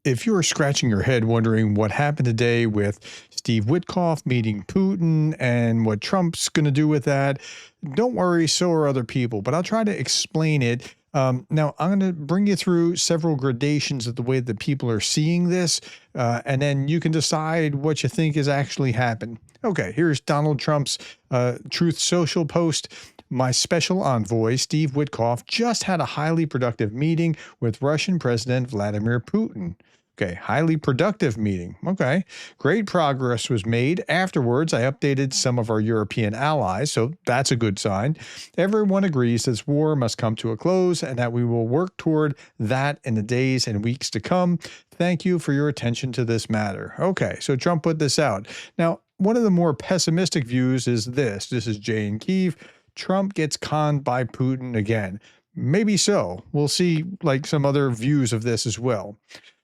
If you're scratching your head wondering what happened today with Steve Witkoff meeting Putin and what Trump's going to do with that, don't worry, so are other people, but I'll try to explain it. Now, I'm going to bring you through several gradations of the way that people are seeing this, and then you can decide what you think has actually happened. Okay, here's Donald Trump's Truth Social post. My special envoy, Steve Witkoff, just had a highly productive meeting with Russian President Vladimir Putin. Okay, highly productive meeting. Okay, great progress was made. Afterwards, I updated some of our European allies, so that's a good sign. Everyone agrees this war must come to a close and that we will work toward that in the days and weeks to come. Thank you for your attention to this matter. Okay, so Trump put this out. Now, one of the more pessimistic views is this. This is Jay in Kyiv. Trump gets conned by Putin again. Maybe so. We'll see like some other views of this as well.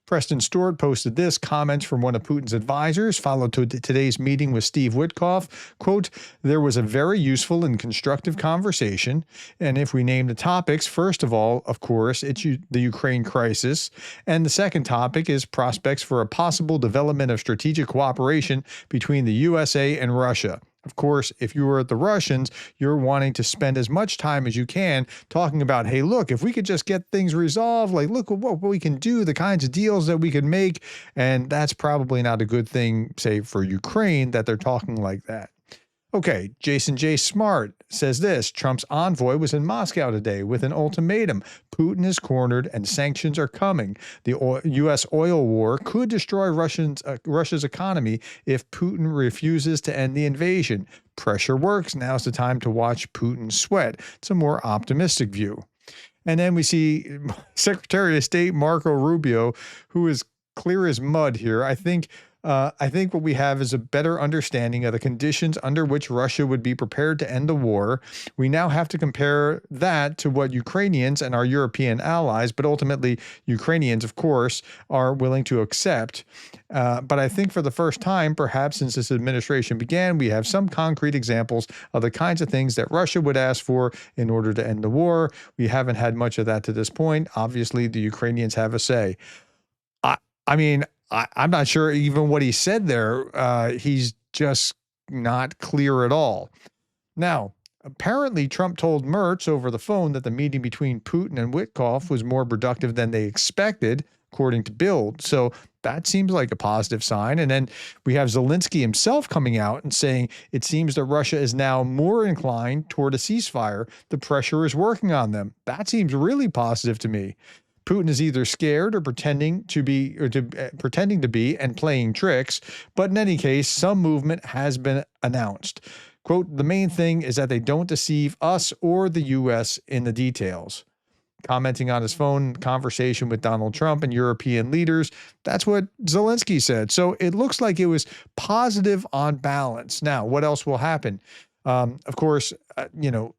Preston Stewart posted this. Comments from one of Putin's advisors followed to today's meeting with Steve Witkoff. Quote, there was a very useful and constructive conversation. And if we name the topics, first of all, of course, it's the Ukraine crisis. And the second topic is prospects for a possible development of strategic cooperation between the USA and Russia. Of course, if you were the Russians, you're wanting to spend as much time as you can talking about, hey, look, if we could just get things resolved, like, look what we can do, the kinds of deals that we could make. And that's probably not a good thing, say, for Ukraine, that they're talking like that. Okay, Jason J. Smart says this. Trump's envoy was in Moscow today with an ultimatum. Putin is cornered and sanctions are coming. The U.S. oil war could destroy Russia's economy if Putin refuses to end the invasion. Pressure works. Now's the time to watch Putin sweat. It's a more optimistic view. And then we see Secretary of State Marco Rubio, who is clear as mud here. I think what we have is a better understanding of the conditions under which Russia would be prepared to end the war. We now have to compare that to what Ukrainians and our European allies, but ultimately Ukrainians, of course, are willing to accept. But I think for the first time, perhaps since this administration began, we have some concrete examples of the kinds of things that Russia would ask for in order to end the war. We haven't had much of that to this point. Obviously, the Ukrainians have a say. I mean, I'm not sure even what he said there. He's just not clear at all. Now, apparently Trump told Mertz over the phone that the meeting between Putin and Witkoff was more productive than they expected, according to Bild. So that seems like a positive sign. And then we have Zelensky himself coming out and saying it seems that Russia is now more inclined toward a ceasefire. The pressure is working on them. That seems really positive to me. Putin is either scared or pretending to be and playing tricks. But in any case, some movement has been announced. Quote, the main thing is that they don't deceive us or the U.S. in the details. Commenting on his phone conversation with Donald Trump and European leaders, that's what Zelensky said. So it looks like it was positive on balance. Now, what else will happen? Of course,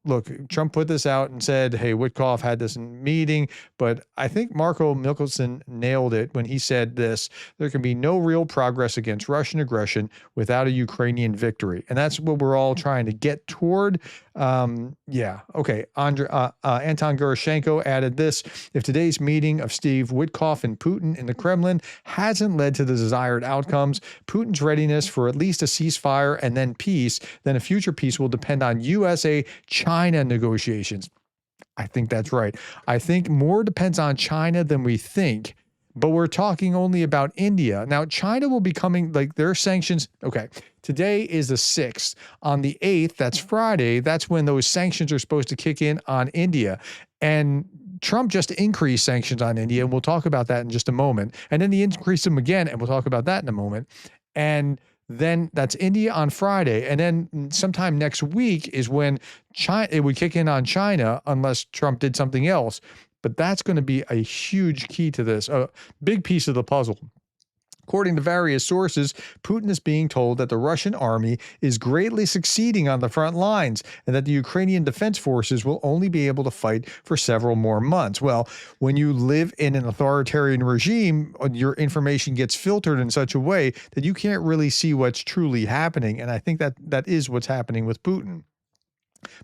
look, Trump put this out and said, hey, Witkoff had this meeting, but I think Marco Mickelson nailed it when he said this. There can be no real progress against Russian aggression without a Ukrainian victory. And that's what we're all trying to get toward. Okay. Anton Goroshenko added this. If today's meeting of Steve Witkoff and Putin in the Kremlin hasn't led to the desired outcomes, Putin's readiness for at least a ceasefire and then peace, then a future peace will depend on USA-China negotiations. I think that's right. I think more depends on China than we think, but we're talking only about India. Now, China will be coming, like their sanctions. Okay, today is the 6th. On the 8th, that's Friday, that's when those sanctions are supposed to kick in on India. And Trump just increased sanctions on India, and we'll talk about that in just a moment. And then he increased them again, and we'll talk about that in a moment. And then that's India on Friday. And then sometime next week is when it would kick in on China unless Trump did something else. But that's going to be a huge key to this, a big piece of the puzzle. According to various sources, Putin is being told that the Russian army is greatly succeeding on the front lines and that the Ukrainian defense forces will only be able to fight for several more months. Well, when you live in an authoritarian regime, your information gets filtered in such a way that you can't really see what's truly happening. And I think that is what's happening with Putin.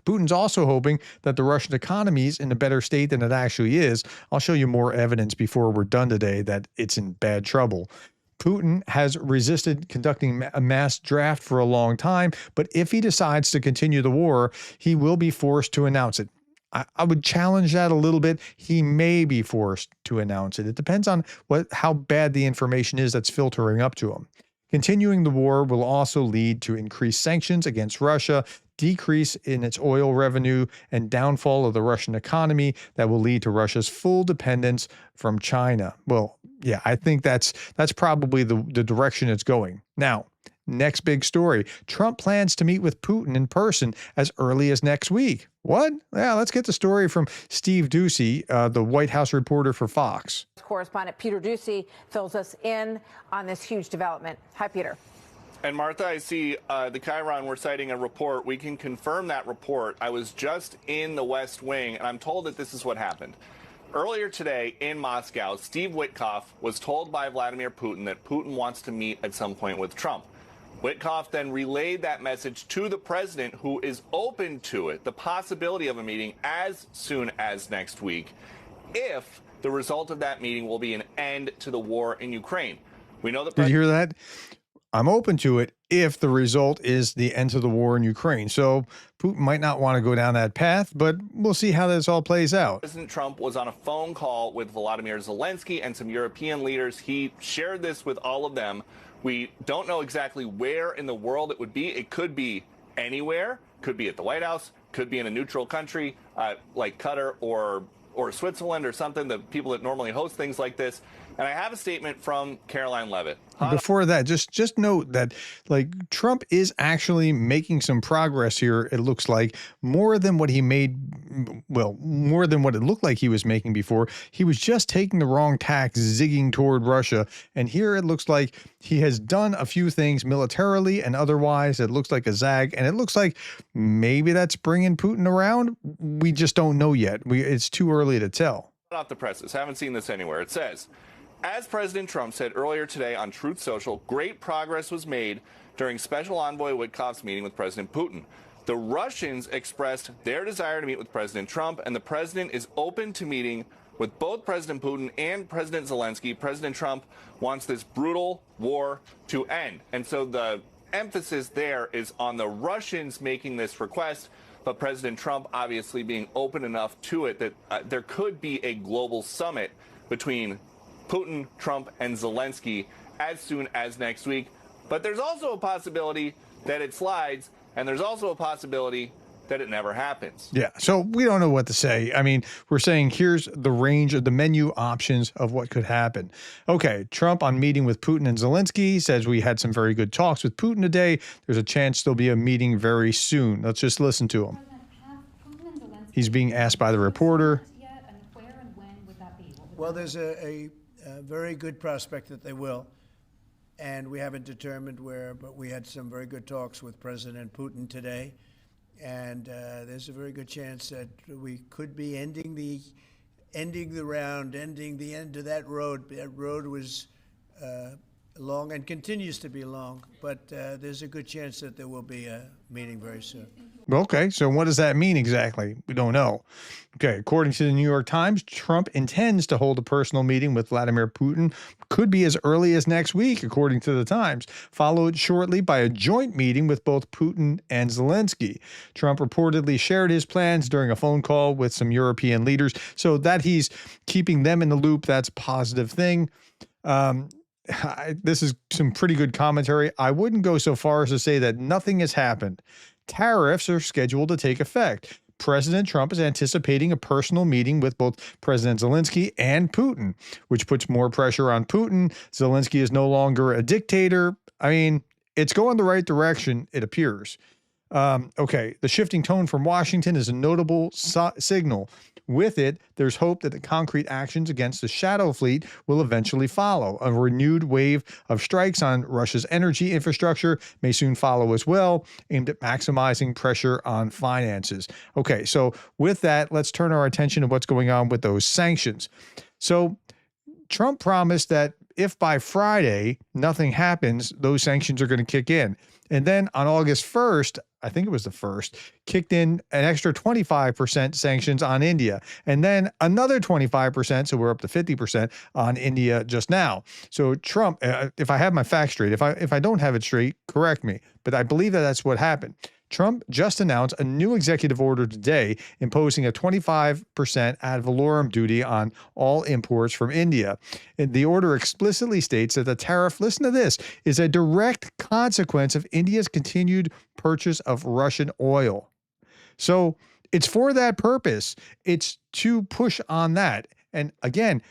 Putin's also hoping that the Russian economy is in a better state than it actually is. I'll show you more evidence before we're done today that it's in bad trouble. Putin has resisted conducting a mass draft for a long time, but if he decides to continue the war, he will be forced to announce it. I would challenge that a little bit. He may be forced to announce it. It depends on how bad the information is that's filtering up to him. Continuing the war will also lead to increased sanctions against Russia, decrease in its oil revenue, and downfall of the Russian economy that will lead to Russia's full dependence from China. Well, yeah, I think that's probably the direction it's going. Now, next big story. Trump plans to meet with Putin in person as early as next week. What? Yeah, let's get the story from Steve Doocy, the White House reporter for Fox. Correspondent Peter Doocy fills us in on this huge development. Hi, Peter. And Martha, I see the Chiron, we're citing a report. We can confirm that report. I was just in the West Wing, and I'm told that this is what happened. Earlier today in Moscow, Steve Witkoff was told by Vladimir Putin that Putin wants to meet at some point with Trump. Witkoff then relayed that message to the president, who is open to it, the possibility of a meeting as soon as next week, if the result of that meeting will be an end to the war in Ukraine. We know the Did you hear that? I'm open to it if the result is the end to the war in Ukraine. So Putin might not want to go down that path, but we'll see how this all plays out. President Trump was on a phone call with Volodymyr Zelensky and some European leaders. He shared this with all of them. We don't know exactly where in the world it would be. It could be anywhere, could be at the White House, could be in a neutral country like Qatar or Switzerland or something, the people that normally host things like this. And I have a statement from Caroline Leavitt. Before that, just note that Trump is actually making some progress here. It looks like more than what he made, well, more than what it looked like he was making before. He was just taking the wrong tack, zigging toward Russia. And here it looks like he has done a few things militarily and otherwise. It looks like a zag, and it looks like maybe that's bringing Putin around. We just don't know yet. It's too early to tell. Off the presses. Haven't seen this anywhere. It says, as President Trump said earlier today on Truth Social, great progress was made during Special Envoy Witkoff's meeting with President Putin. The Russians expressed their desire to meet with President Trump, and the president is open to meeting with both President Putin and President Zelensky. President Trump wants this brutal war to end. And so the emphasis there is on the Russians making this request, but President Trump obviously being open enough to it that there could be a global summit between Putin, Trump, and Zelensky as soon as next week. But there's also a possibility that it slides, and there's also a possibility that it never happens. Yeah, so we don't know what to say. I mean, we're saying here's the range of the menu options of what could happen. Okay, Trump on meeting with Putin and Zelensky says we had some very good talks with Putin today. There's a chance there'll be a meeting very soon. Let's just listen to him. He's being asked by the reporter. Well, there's a very good prospect that they will, and we haven't determined where, but we had some very good talks with President Putin today, and there's a very good chance that we could be ending the round, ending the end of that road. That road was long and continues to be long, but there's a good chance that there will be a meeting very soon. Okay, so what does that mean exactly? We don't know. Okay, according to the New York Times, Trump intends to hold a personal meeting with Vladimir Putin. Could be as early as next week, according to the Times, followed shortly by a joint meeting with both Putin and Zelensky. Trump reportedly shared his plans during a phone call with some European leaders, so that he's keeping them in the loop, that's a positive thing. This is some pretty good commentary. I wouldn't go so far as to say that nothing has happened. Tariffs are scheduled to take effect. President Trump is anticipating a personal meeting with both President Zelensky and Putin, which puts more pressure on Putin. Zelensky is no longer a dictator. I mean, it's going the right direction, it appears. Okay, the shifting tone from Washington is a notable signal. With it, there's hope that the concrete actions against the shadow fleet will eventually follow. A renewed wave of strikes on Russia's energy infrastructure may soon follow as well, aimed at maximizing pressure on finances. Okay, so with that, let's turn our attention to what's going on with those sanctions. So Trump promised that if by Friday nothing happens, those sanctions are going to kick in. And then on August 1st, I think it was the 1st, kicked in an extra 25% sanctions on India. And then another 25%, so we're up to 50% on India just now. So Trump, if I have my facts straight, if I don't have it straight, correct me. But I believe that that's what happened. Trump just announced a new executive order today imposing a 25% ad valorem duty on all imports from India. And the order explicitly states that the tariff, listen to this, is a direct consequence of India's continued purchase of Russian oil. So it's for that purpose. It's to push on that. And again,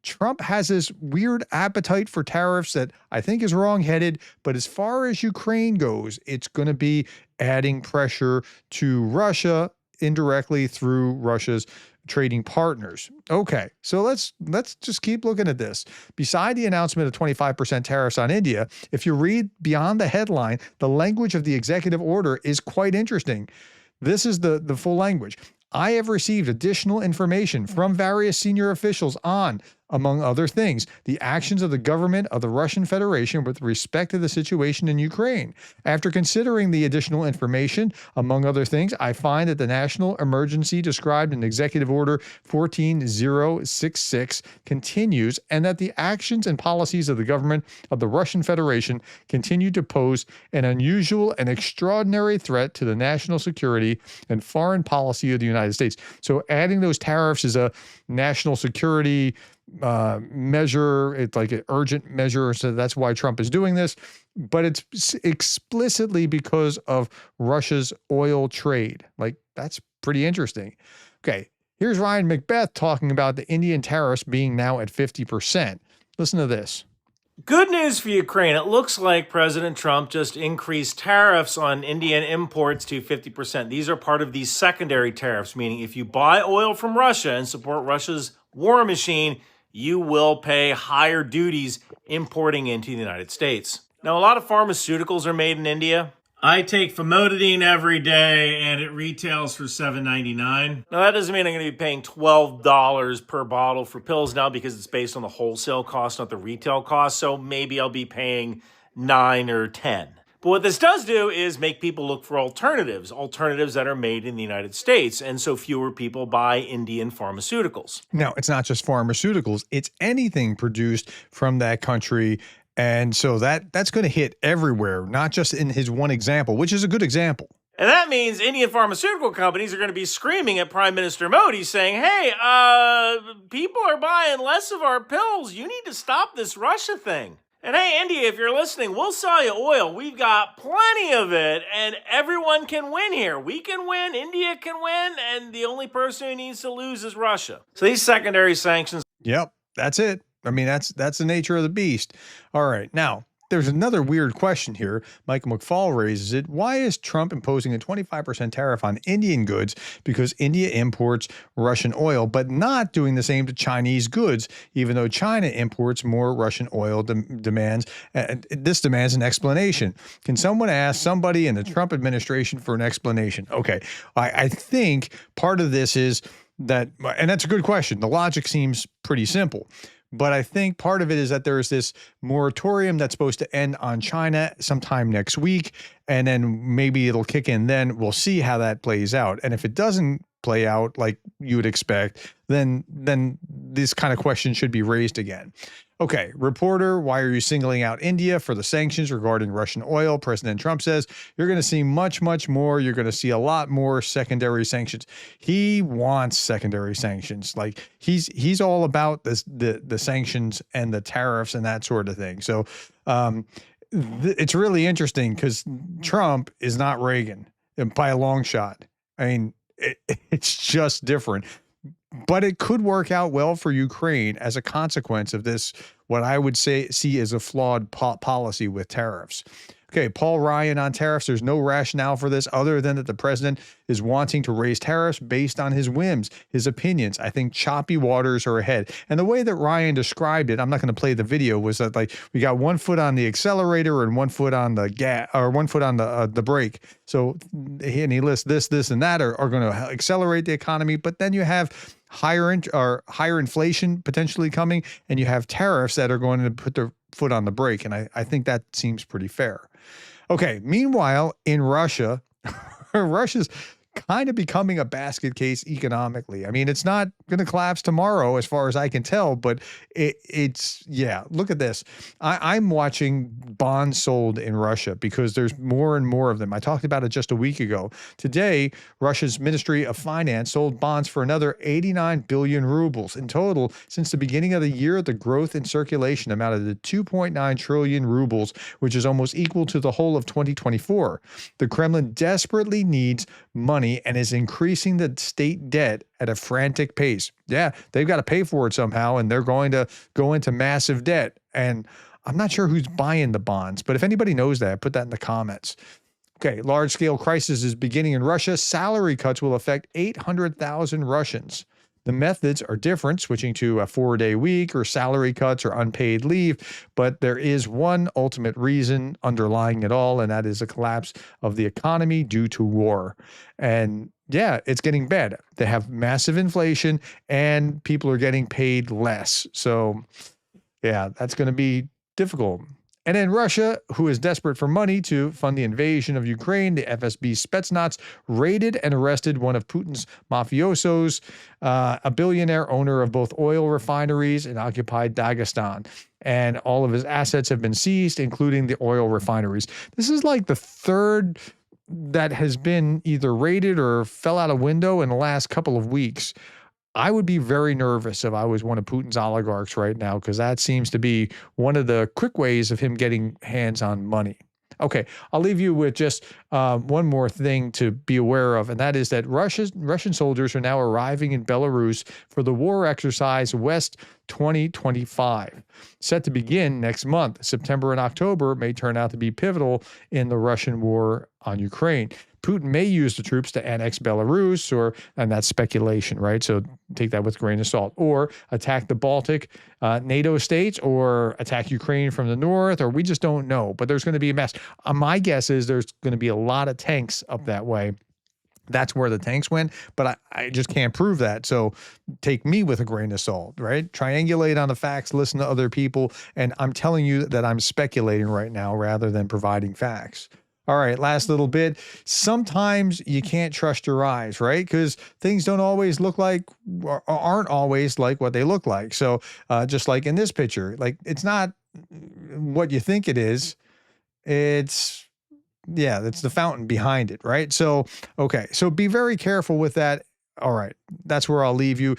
Trump has this weird appetite for tariffs that I think is wrong-headed, but as far as Ukraine goes, it's going to be adding pressure to Russia indirectly through Russia's trading partners. Okay, so let's just keep looking at this. Beside the announcement of 25% tariffs on India, if you read beyond the headline, the language of the executive order is quite interesting. This is the full language. I have received additional information from various senior officials on, among other things, the actions of the government of the Russian Federation with respect to the situation in Ukraine. After considering the additional information, among other things, I find that the national emergency described in Executive Order 14066 continues, and that the actions and policies of the government of the Russian Federation continue to pose an unusual and extraordinary threat to the national security and foreign policy of the United States. So adding those tariffs is a national security measure. It's like an urgent measure. So that's why Trump is doing this. But it's explicitly because of Russia's oil trade. Like, that's pretty interesting. Okay, here's Ryan Macbeth talking about the Indian tariffs being now at 50%. Listen to this. Good news for Ukraine. It looks like President Trump just increased tariffs on Indian imports to 50%. These are part of these secondary tariffs, meaning if you buy oil from Russia and support Russia's war machine, you will pay higher duties importing into the United States. Now, a lot of pharmaceuticals are made in India. I take famotidine every day, and it retails for $7.99. Now, that doesn't mean I'm going to be paying $12 per bottle for pills now because it's based on the wholesale cost, not the retail cost. So maybe I'll be paying $9 or $10. But what this does do is make people look for alternatives that are made in the United States. And so fewer people buy Indian pharmaceuticals. Now, it's not just pharmaceuticals. It's anything produced from that country. And so that's going to hit everywhere, not just in his one example, which is a good example. And that means Indian pharmaceutical companies are going to be screaming at Prime Minister Modi saying, hey, people are buying less of our pills. You need to stop this Russia thing. And hey, India, if you're listening, we'll sell you oil. We've got plenty of it, and everyone can win here. We can win, India can win, and the only person who needs to lose is Russia. So these secondary sanctions. Yep, that's it. I mean, that's the nature of the beast. All right, now, there's another weird question here. Michael McFall raises it. Why is Trump imposing a 25% tariff on Indian goods because India imports Russian oil, but not doing the same to Chinese goods, even though China imports more Russian oil demands? This demands an explanation. Can someone ask somebody in the Trump administration for an explanation? Okay, I think part of this is that, and that's a good question. The logic seems pretty simple. But I think part of it is that there's this moratorium that's supposed to end on China sometime next week, and then maybe it'll kick in then. We'll see how that plays out. And if it doesn't play out like you would expect, then this kind of question should be raised again. Okay, reporter, why are you singling out India for the sanctions regarding Russian oil? President Trump says you're going to see much, much more. You're going to see a lot more secondary sanctions. He wants secondary sanctions. Like he's all about this, the sanctions and the tariffs and that sort of thing. So it's really interesting because Trump is not Reagan by a long shot. I mean, it's just different. But it could work out well for Ukraine as a consequence of this, what I would see as a flawed policy with tariffs. Okay, Paul Ryan on tariffs. There's no rationale for this other than that the president is wanting to raise tariffs based on his whims, his opinions. I think choppy waters are ahead. And the way that Ryan described it, I'm not going to play the video, was that like we got one foot on the accelerator and one foot on the gas, or one foot on the brake. So, and he lists this, and that are going to accelerate the economy. But then you have higher inflation potentially coming, and you have tariffs that are going to put their foot on the brake. And I think that seems pretty fair. Okay. Meanwhile, in Russia, Russia's kind of becoming a basket case economically. I mean, it's not going to collapse tomorrow as far as I can tell, but yeah, look at this. I'm watching bonds sold in Russia because there's more and more of them. I talked about it just a week ago. Today, Russia's Ministry of Finance sold bonds for another 89 billion rubles. In total, since the beginning of the year, the growth in circulation amounted to 2.9 trillion rubles, which is almost equal to the whole of 2024. The Kremlin desperately needs money and is increasing the state debt at a frantic pace. Yeah, they've got to pay for it somehow, and they're going to go into massive debt. And I'm not sure who's buying the bonds, but if anybody knows that, put that in the comments. Okay, large-scale crisis is beginning in Russia. Salary cuts will affect 800,000 Russians. The methods are different, switching to a 4-day week or salary cuts or unpaid leave, but there is one ultimate reason underlying it all, and that is a collapse of the economy due to war. And yeah, it's getting bad. They have massive inflation and people are getting paid less. So yeah, that's going to be difficult. And then Russia, who is desperate for money to fund the invasion of Ukraine, the FSB Spetsnaz raided and arrested one of Putin's mafiosos, a billionaire owner of both oil refineries in occupied Dagestan. And all of his assets have been seized, including the oil refineries. This is like the third that has been either raided or fell out a window in the last couple of weeks. I would be very nervous if I was one of Putin's oligarchs right now, because that seems to be one of the quick ways of him getting hands on money. Okay, I'll leave you with just one more thing to be aware of, and that is that Russian soldiers are now arriving in Belarus for the war exercise West 2025. Set to begin next month. September and October may turn out to be pivotal in the Russian war on Ukraine. Putin may use the troops to annex Belarus, and that's speculation, right? So take that with a grain of salt. Or attack the Baltic NATO states, or attack Ukraine from the north, or we just don't know. But there's going to be a mess. My guess is there's going to be a lot of tanks up that way. That's where the tanks went, but I just can't prove that. So take me with a grain of salt, right? Triangulate on the facts, listen to other people, and I'm telling you that I'm speculating right now rather than providing facts. All right, last little bit. Sometimes you can't trust your eyes, right? Because things don't always look like, or aren't always like what they look like. So just like in this picture, like it's not what you think it is. It's the fountain behind it, right? So, okay, so be very careful with that. All right, that's where I'll leave you.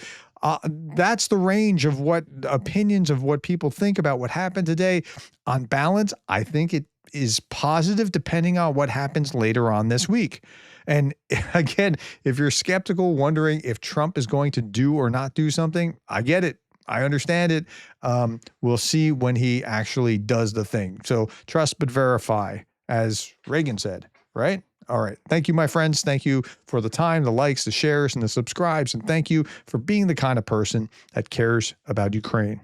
That's the range of what opinions of what people think about what happened today. On balance, I think it is positive depending on what happens later on this week. And again, if you're skeptical, wondering if Trump is going to do or not do something, I get it. I understand it. We'll see when he actually does the thing. So trust but verify, as Reagan said, right? All right. Thank you, my friends. Thank you for the time, the likes, the shares, and the subscribes. And thank you for being the kind of person that cares about Ukraine.